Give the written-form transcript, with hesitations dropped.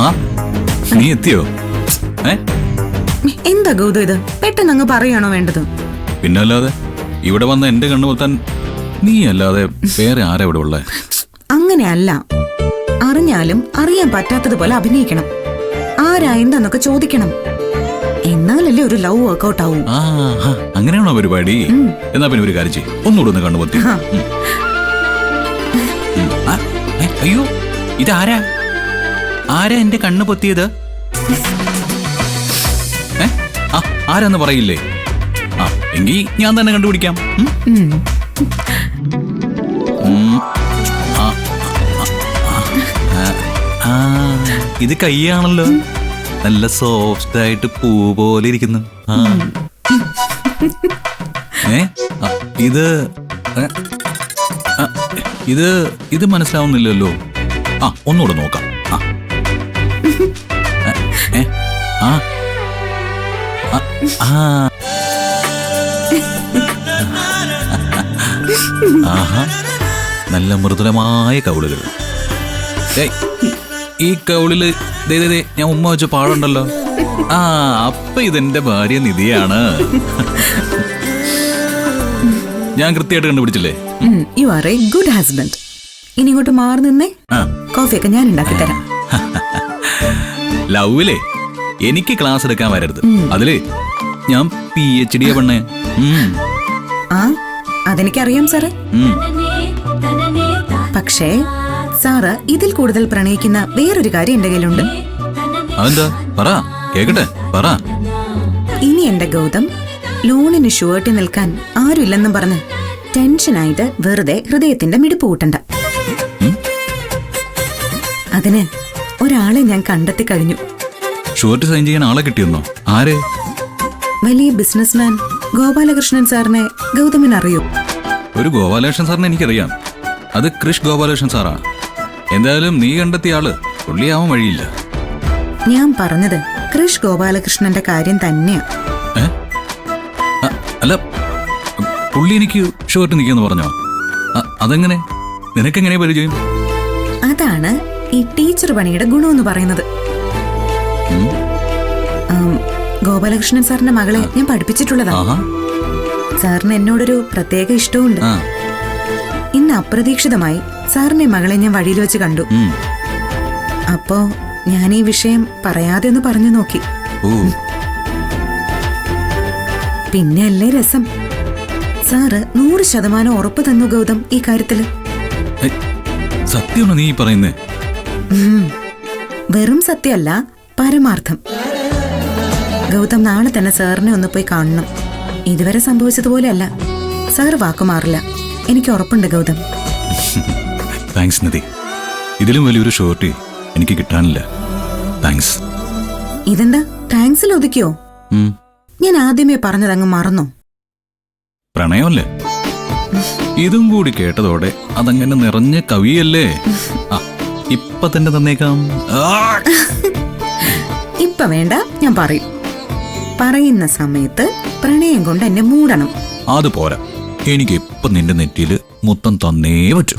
ആഹാ, നീ എത്തിയോ? എന്താ ഗൗതം ഇത്? പെട്ടെന്ന് അങ്ങ് പറയാണോ വേണ്ടത്? പിന്നല്ലാതെ, ഇവിടെ വന്ന എന്റെ കണ്ണു പൊത്താൻ നീ അല്ലാതെ വേറെ ആരാ ഇവിടെ ഉള്ളേ? അങ്ങനെയല്ല, അറിഞ്ഞാലും അറിയാൻ പറ്റാത്തതുപോലെ അഭിനയിക്കണം. ആരാ എന്താന്നൊക്കെ ചോദിക്കണം. എന്നാലല്ലേ ഒരു ലവ് വർക്ക്ഔട്ട് ആവും. അങ്ങനെയാണോ പരിപാടി? എന്നാ പിന്നെ ഒരു കാര്യം ചെയ്യും, ഒന്നുകൂടെ ഒന്ന് കണ്ണുപൊത്തി. അയ്യോ, ഇതാരാ? ആരാ എന്റെ കണ്ണു പൊത്തിയത്? ആരാന്ന് പറയില്ലേ? എങ്കി ഞാൻ തന്നെ കണ്ടുപിടിക്കാം. ഇത് കൈയാണല്ലോ, നല്ല സോഫ്റ്റ് ആയിട്ട് പൂ പോലെ ഇരിക്കുന്നു. ഇത് ഇത് ഇത് മനസ്സിലാവുന്നില്ലല്ലോ. ഒന്നുകൂടെ നോക്കാം. ആഹാ, നല്ല മൃദുലമായ കവിളുകൾ. ഈ കവിളില് ഞാൻ ഉമ്മ വെച്ച പാടുണ്ടല്ലോ. അപ്പൊ ഇതെന്റെ ഭാര്യ നിധിയാണ്. ഞാൻ കൃത്യമായിട്ട് കണ്ടുപിടിച്ചില്ലേ? You are a good husband. ഇനി ഇങ്ങോട്ട് മാറി നിന്നേ, കോഫിയൊക്കെ ഞാൻ ഉണ്ടാക്കി തരാം. ലവിലെ എനിക്ക് ക്ലാസ് എടുക്കാൻ വരരുത്. അതില് ഞാൻ PhD പെണ്ണേ. അതെനിക്കറിയാം സാറേ. പക്ഷേ സാറ് ഇതിൽ കൂടുതൽ പ്രണയിക്കുന്ന വേറൊരു കാര്യം എന്റെ കയ്യിലുണ്ട്. അതെന്താ? പറ, കേക്കട്ടെ, പറ. ഇനി എന്റെ ഗൗതം ലോണിന് ഷുവേർട്ടി നിൽക്കാൻ ആരുമില്ലെന്നും പറഞ്ഞ് ടെൻഷനായിട്ട് വെറുതെ ഹൃദയത്തിന്റെ മിടിപ്പ് കൂട്ടണ്ട. അതിന് ഒരാളെ ഞാൻ കണ്ടെത്തി കഴിഞ്ഞു. ഷുവേർട്ടി സൈൻ ചെയ്യാൻ ആളെ കിട്ടിയെന്നോ? ആരെ? വലിയ ബിസിനസ്മാൻ ഗോപാലകൃഷ്ണൻ സാറിനെ ഗൗതമിന് അറിയൂ? ഒരു ഗോപാലകൃഷ്ണൻ സാറിനെ എനിക്കറിയാം. അത് കൃഷ് ഗോപാലകൃഷ്ണൻ സാറാ. എന്തായാലും നീ കണ്ടെത്തിയ ആള് പുള്ളിയാവാൻ വഴിയില്ല. ഞാൻ പറഞ്ഞത് കൃഷ് ഗോപാലകൃഷ്ണന്റെ കാര്യം തന്നെയാ. അല്ല, പുള്ളി എനിക്ക് ഷുവേർട്ടി നിൽക്കുമെന്ന് പറഞ്ഞോ? അതെങ്ങനെ? നിനക്കെങ്ങനെ പരിചയം? അതാണ് ഈ ടീച്ചർ പണിയുടെ ഗുണമെന്ന് പറയുന്നത്. ഗോപാലകൃഷ്ണൻ സാറിന്റെ മകളെ ഞാൻ പഠിപ്പിച്ചിട്ടുള്ളതാ. സാറിന് എന്നോടൊരു പ്രത്യേക ഇഷ്ടമുണ്ട്. ഇന്ന് അപ്രതീക്ഷിതമായി സാറിന്റെ മകളെ ഞാൻ വഴിയിൽ വെച്ച് കണ്ടു. അപ്പോ ഞാൻ ഈ വിഷയം പറയാതെ ഒന്ന് പറഞ്ഞു നോക്കി. പിന്നെ അല്ലേ രസം. സാറ് 100% ഉറപ്പ് തന്നു ഗൗതം ഈ കാര്യത്തില്. സത്യമാണോ നീ പറയുന്നേ? വെറും സത്യമല്ല, പരമാർത്ഥം. ഗൗതം നാളെ തന്നെ സാറിനെ ഒന്ന് പോയി കാണണം. ഇതുവരെ സംഭവിച്ചതുപോലെയല്ല. സാർ വാക്കുമാറില്ല, എനിക്ക് ഉറപ്പുണ്ട് ഗൗതം. താങ്ക്സ് നിധി. ഇതിലും വലിയൊരു ഷോർട്ടി എനിക്ക് കിട്ടാനില്ല. താങ്ക്സ്. ഇതെന്താ താങ്ക്സിൽ ഒതുക്കിയോ? ഞാൻ ആദ്യമേ പറഞ്ഞതങ്ങ് മറന്നോ? പ്രണയമല്ലേ? ഇതും കൂടി കേട്ടതോടെ അതങ്ങനെ നിറഞ്ഞ കവിയല്ലേ. ഇപ്പൊ തന്നെ തന്നേക്കാം. ഇപ്പൊ വേണ്ട, ഞാൻ പറയും. പറയുന്ന സമയത്ത് പ്രണയം കൊണ്ട് എന്നെ മൂടണം. അത് പോരാ, എനിക്ക് ഇപ്പൊ നിന്റെ നെറ്റിയില് മുത്തം തന്നേ പറ്റൂ.